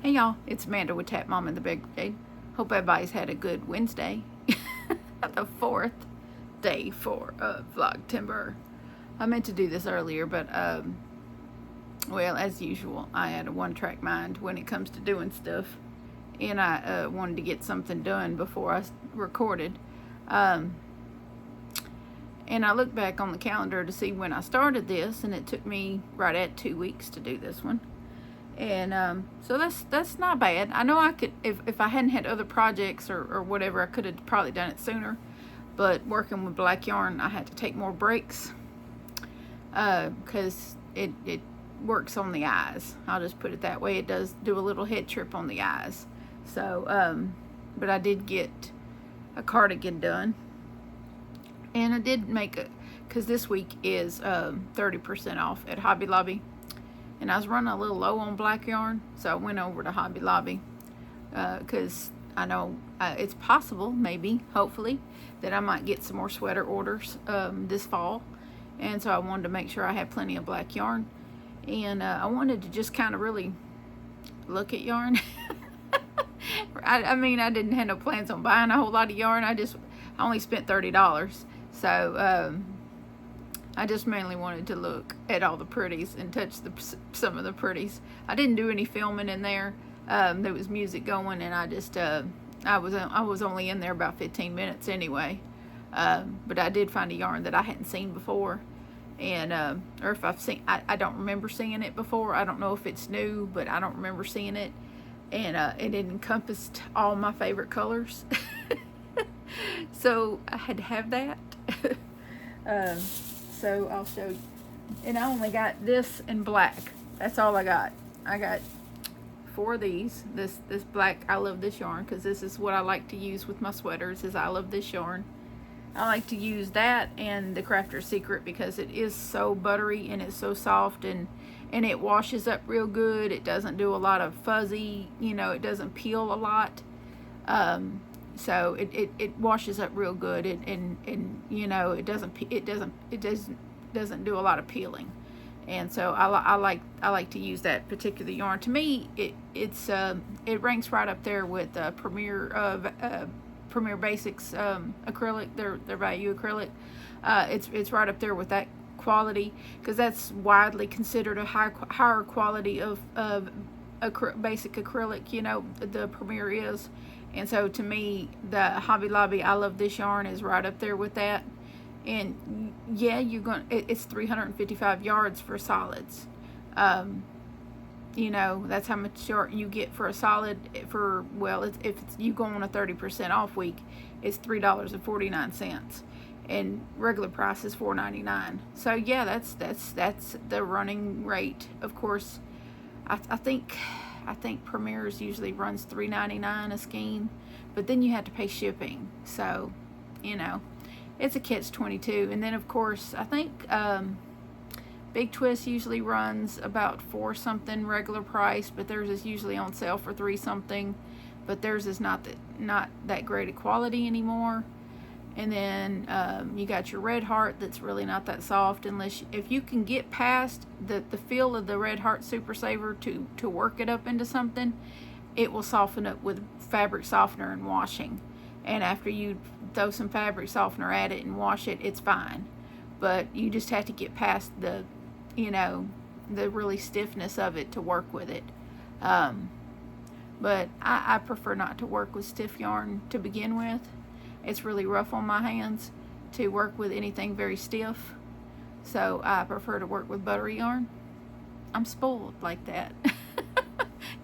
Hey y'all, it's Amanda with Tap Mom and the Big Brigade. Hope everybody's had a good Wednesday. The fourth day for Vlogtember. I meant to do this earlier, but well, as usual, I had a one-track mind when it comes to doing stuff, and I wanted to get something done before I recorded. And I looked back on the calendar to see when I started this, and it took me right at 2 weeks to do this one. And so that's not bad. I know I could, if I hadn't had other projects or whatever, I could have probably done it sooner. But working with black yarn, I had to take more breaks because it works on the eyes. I'll just put it that way. It does do a little head trip on the eyes. So, but I did get a cardigan done. And I did make it, because this week is 30% off at Hobby Lobby. And I was running a little low on black yarn, so I went over to Hobby Lobby because I know it's possible, maybe, hopefully, that I might get some more sweater orders this fall. And so I wanted to make sure I had plenty of black yarn. And I wanted to just kind of really look at yarn. I mean, I didn't have no plans on buying a whole lot of yarn. I only spent $30. So I just mainly wanted to look at all the pretties and touch some of the pretties. I didn't do any filming in there. There was music going, and I just I was only in there about 15 minutes anyway. But I did find a yarn that I hadn't seen before, and or if I've seen, I don't remember seeing it before. I don't know if it's new, but I don't remember seeing it, and it encompassed all my favorite colors. So I had to have that. So I'll show you. And I only got this in black. That's all I got. I got 4 of these. This black, I love this yarn because this is what I like to use with my sweaters, is I love this yarn. I like to use that and the Crafter's Secret because it is so buttery and it's so soft, and it washes up real good. It doesn't do a lot of fuzzy, it doesn't peel a lot. So it washes up real good, and it doesn't do a lot of peeling, and so I like to use that particular yarn. To me, it ranks right up there with Premier Basics acrylic, their value acrylic. It's right up there with that quality, because that's widely considered a higher quality of basic acrylic. The Premier is. And so to me, the Hobby Lobby, I love this yarn, is right up there with that. And yeah, it's 355 yards for solids. That's how much yarn you get for a solid. If you go on a 30% off week, it's $3.49, and regular price is $4.99. So yeah, that's the running rate. Of course, I think Premier's usually runs $3.99 a skein, but then you have to pay shipping. So, it's a catch-22. And then, of course, I think Big Twist usually runs about $4 something regular price, but theirs is usually on sale for $3 something. But theirs is not that great a quality anymore. And then you got your Red Heart that's really not that soft, if you can get past the feel of the Red Heart Super Saver to work it up into something, it will soften up with fabric softener and washing. And after you throw some fabric softener at it and wash it, it's fine. But you just have to get past the really stiffness of it to work with it. But I prefer not to work with stiff yarn to begin with. It's really rough on my hands to work with anything very stiff. So I prefer to work with buttery yarn. I'm spoiled like that.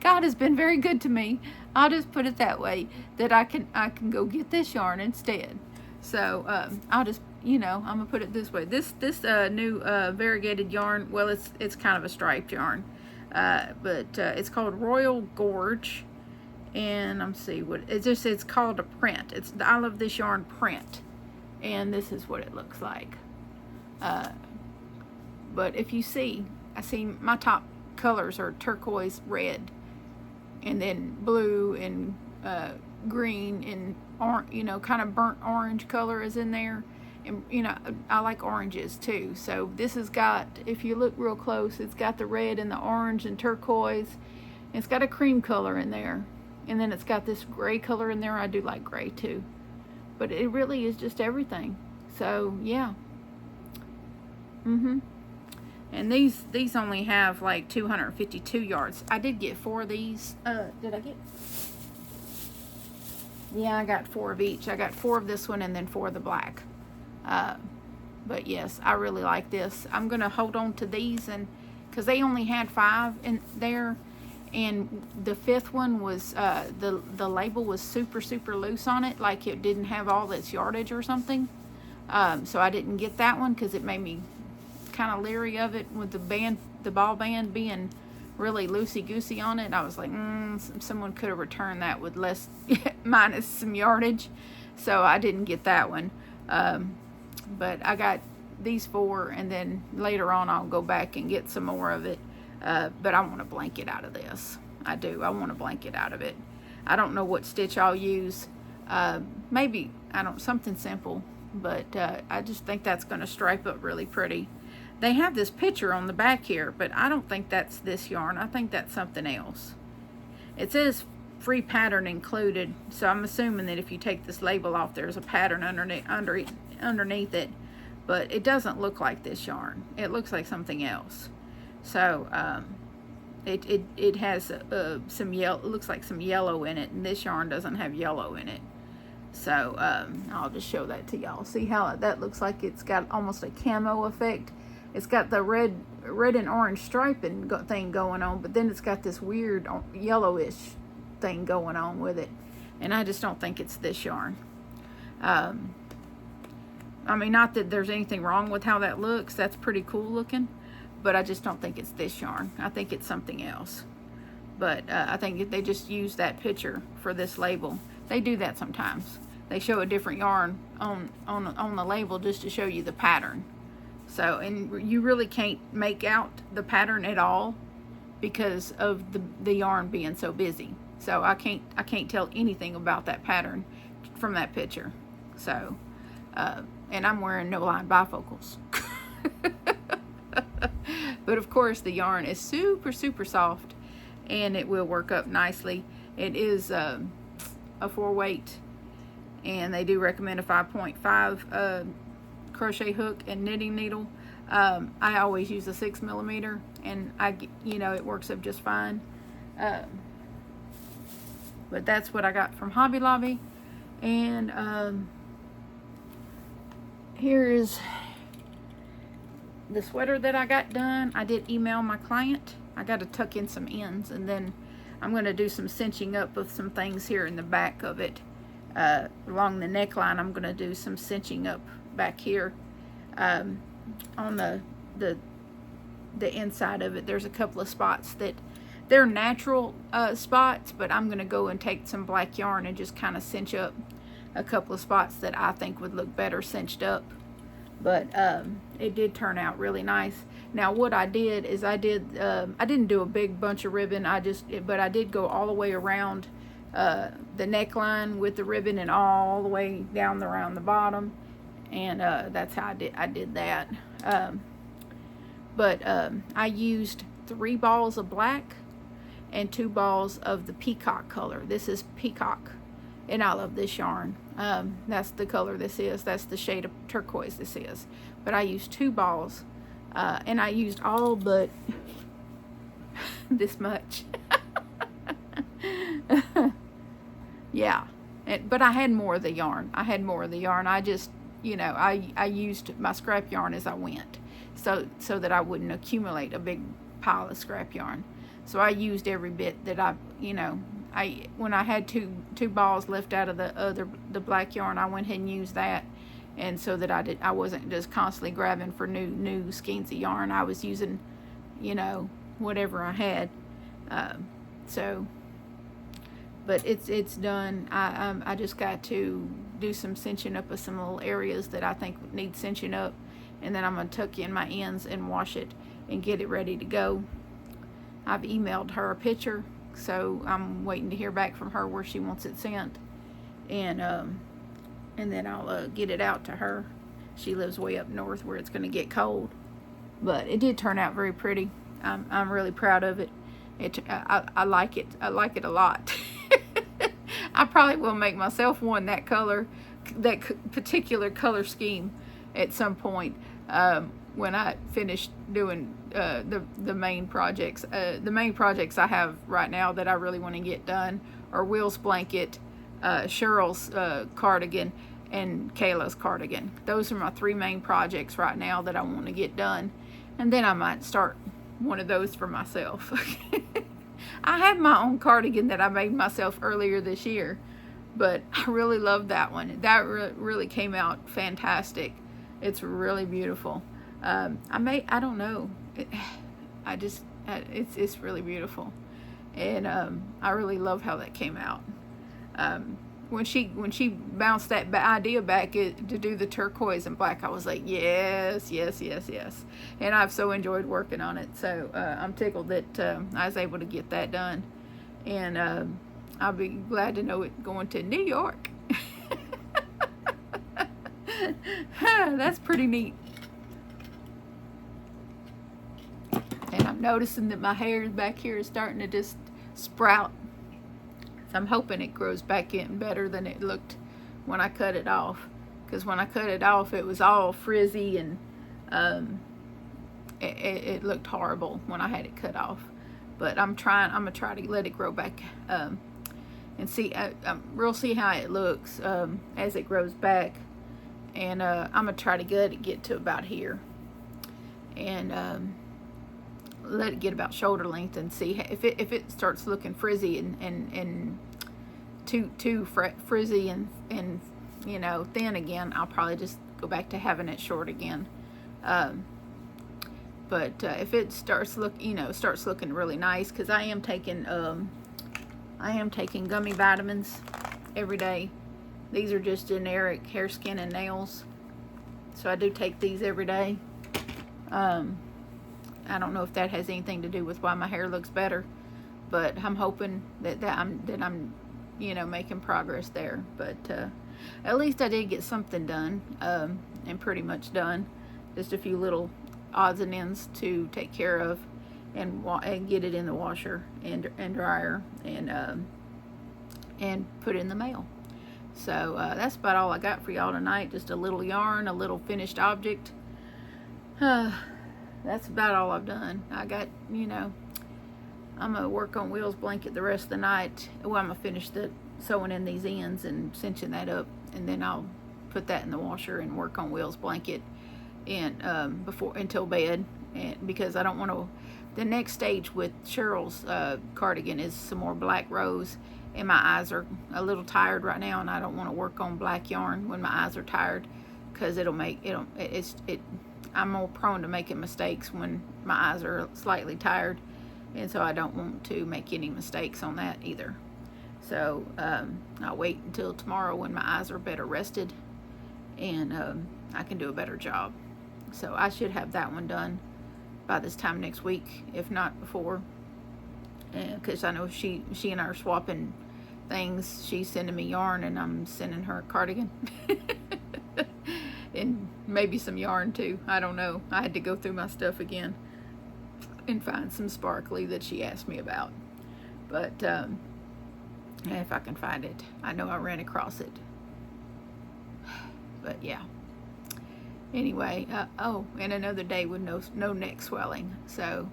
God has been very good to me. I'll just put it that way, that I can go get this yarn instead. So I'll just, I'm gonna put it this way. This new variegated yarn, well, it's kind of a striped yarn, but it's called Royal Gorge. And let me see what it's called, a print. It's the I Love This Yarn print, and this is what it looks like. But if you see, I see my top colors are turquoise, red, and then blue and green and orange, kind of burnt orange color is in there. And I like oranges too. So this has got, if you look real close, it's got the red and the orange and turquoise. It's got a cream color in there, and then it's got this gray color in there. I do like gray too, but it really is just everything. So yeah. And these only have like 252 yards. I did get 4 of these. Did I get? Yeah, I got 4 of each. I got 4 of this one and then 4 of the black. But yes, I really like this. I'm gonna hold on to these, and because they only had 5 in there, and the 5th one was the label was super loose on it, like it didn't have all its yardage or something. So I didn't get that one because it made me kind of leery of it with the ball band being really loosey-goosey on it. I was like, someone could have returned that with less minus some yardage, so I didn't get that one. But I got these 4, and then later on I'll go back and get some more of it. But I want a blanket out of this. I do. I want a blanket out of it. I don't know what stitch I'll use. Maybe, something simple, but I just think that's going to stripe up really pretty. They have this picture on the back here, but I don't think that's this yarn. I think that's something else. It says free pattern included, so I'm assuming that if you take this label off, there's a pattern underneath it, but it doesn't look like this yarn. It looks like something else. So it has some yellow. It looks like some yellow in it, and this yarn doesn't have yellow in it. So I'll just show that to y'all. See how that looks like it's got almost a camo effect. It's got the red and orange striping thing going on, but then it's got this weird yellowish thing going on with it, and I just don't think it's this yarn. I mean, not that there's anything wrong with how that looks. That's pretty cool looking, but I just don't think it's this yarn. I think it's something else. But I think they just use that picture for this label. They do that sometimes. They show a different yarn on the label just to show you the pattern. So, and you really can't make out the pattern at all because of the yarn being so busy. So I can't tell anything about that pattern from that picture. So, and I'm wearing no line bifocals. But of course the yarn is super soft, and it will work up nicely. It is a 4-weight, and they do recommend a 5.5 crochet hook and knitting needle. I always use a 6mm, and it works up just fine. But that's what I got from Hobby Lobby. And here is the sweater that I got done. I did email my client. I got to tuck in some ends, and then I'm going to do some cinching up of some things here in the back of it. Along the neckline, I'm going to do some cinching up back here. On the inside of it, there's a couple of spots that they're natural spots, but I'm going to go and take some black yarn and just kind of cinch up a couple of spots that I think would look better cinched up. But it did turn out really nice. Now what I did is I didn't do a big bunch of ribbon. But I did go all the way around the neckline with the ribbon, and all the way down around the bottom, and that's how I did that. But I used 3 balls of black and 2 balls of the peacock color. This is peacock, and I love this yarn. That's the color this is. That's the shade of turquoise this is. But I used 2 balls, and I used all but this much. Yeah, but I had more of the yarn. I just, I used my scrap yarn as I went, so that I wouldn't accumulate a big pile of scrap yarn. So I used every bit that when I had two balls left out of the black yarn, I went ahead and used that, and so that I wasn't just constantly grabbing for new skeins of yarn. I was using, whatever I had. But it's done. I just got to do some cinching up of some little areas that I think need cinching up, and then I'm going to tuck in my ends and wash it and get it ready to go. I've emailed her a picture, so I'm waiting to hear back from her where she wants it sent, and then I'll get it out to her. She lives way up north where it's going to get cold, but it did turn out very pretty. I'm really proud of it. I like it. I like it a lot. I probably will make myself one that color, that particular color scheme at some point when I finish doing the main projects. The main projects I have right now that I really want to get done are Will's blanket, Cheryl's cardigan, and Kayla's cardigan. Those are my 3 main projects right now that I want to get done, and then I might start one of those for myself. I have my own cardigan that I made myself earlier this year, but I really love that one. That really came out fantastic. It's really beautiful. I don't know. It's really beautiful, and I really love how that came out. When she bounced that idea back to do the turquoise and black, I was like, yes, yes, yes, yes. And I've so enjoyed working on it. So I'm tickled that I was able to get that done. And I'll be glad to know it going to New York. That's pretty neat. And I'm noticing that my hair back here is starting to just sprout. So I'm hoping it grows back in better than it looked when I cut it off. Because when I cut it off, it was all frizzy and it looked horrible when I had it cut off. But I'm gonna try to let it grow back and see. We'll see how it looks as it grows back. And I'm gonna try to get to about here, and let it get about shoulder length and see if it starts looking frizzy and too frizzy and you know, thin again. I'll probably just go back to having it short again. But if it starts looking really nice, because I am taking gummy vitamins every day. These are just generic hair, skin, and nails. So I do take these every day. I don't know if that has anything to do with why my hair looks better, but I'm hoping that I'm you know, making progress there. But at least I did get something done, and pretty much done. Just a few little odds and ends to take care of, and get it in the washer and dryer, and put it in the mail. So that's about all I got for y'all tonight. Just a little yarn, a little finished object. That's about all I've done. I got, you know, I'm going to work on Will's blanket the rest of the night. Well, I'm going to finish the sewing in these ends and cinching that up, and then I'll put that in the washer and work on Will's blanket and until bed. And because I don't want to, the next stage with Cheryl's cardigan is some more black rose, and my eyes are a little tired right now, and I don't want to work on black yarn when my eyes are tired, because I'm more prone to making mistakes when my eyes are slightly tired, and so I don't want to make any mistakes on that either. So I'll wait until tomorrow when my eyes are better rested, and I can do a better job. So I should have that one done by this time next week, if not before, because I know she and I are swapping things. She's sending me yarn and I'm sending her a cardigan. And maybe some yarn too. I don't know. I had to go through my stuff again and find some sparkly that she asked me about. But if I can find it. I know I ran across it. But yeah. Anyway, and another day with no neck swelling. So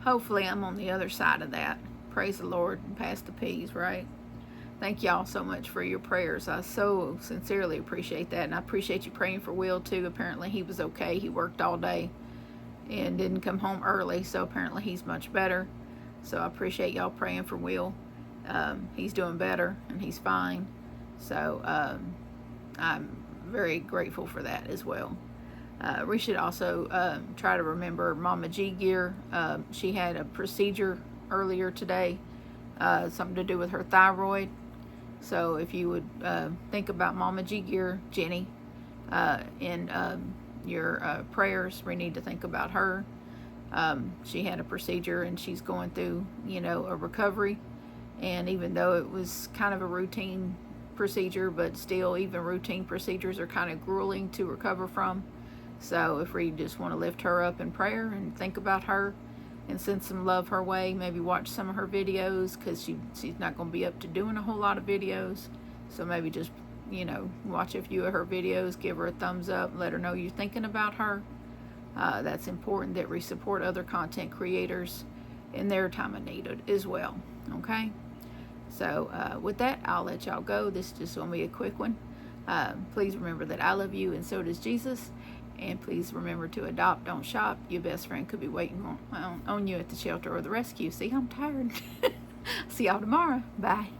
hopefully I'm on the other side of that. Praise the Lord and pass the peas, right? Thank y'all so much for your prayers. I so sincerely appreciate that. And I appreciate you praying for Will too. Apparently he was okay. He worked all day and didn't come home early. So apparently he's much better. So I appreciate y'all praying for Will. He's doing better and he's fine. So I'm very grateful for that as well. We should also try to remember Mama G Gear. She had a procedure earlier today, something to do with her thyroid. So if you would think about Mama G Gear, Jenny, in your prayers, we need to think about her. She had a procedure and she's going through, a recovery. And even though it was kind of a routine procedure, but still, even routine procedures are kind of grueling to recover from. So if we just want to lift her up in prayer and think about her, and send some love her way. Maybe watch some of her videos, because she's not going to be up to doing a whole lot of videos. So maybe just, you know, watch a few of her videos, give her a thumbs up, let her know you're thinking about her. That's important, that we support other content creators in their time of need as well. Okay? So with that, I'll let y'all go. This is just going to be a quick one. Please remember that I love you and so does Jesus. And please remember to adopt, don't shop. Your best friend could be waiting on you at the shelter or the rescue. See, I'm tired. See y'all tomorrow. Bye.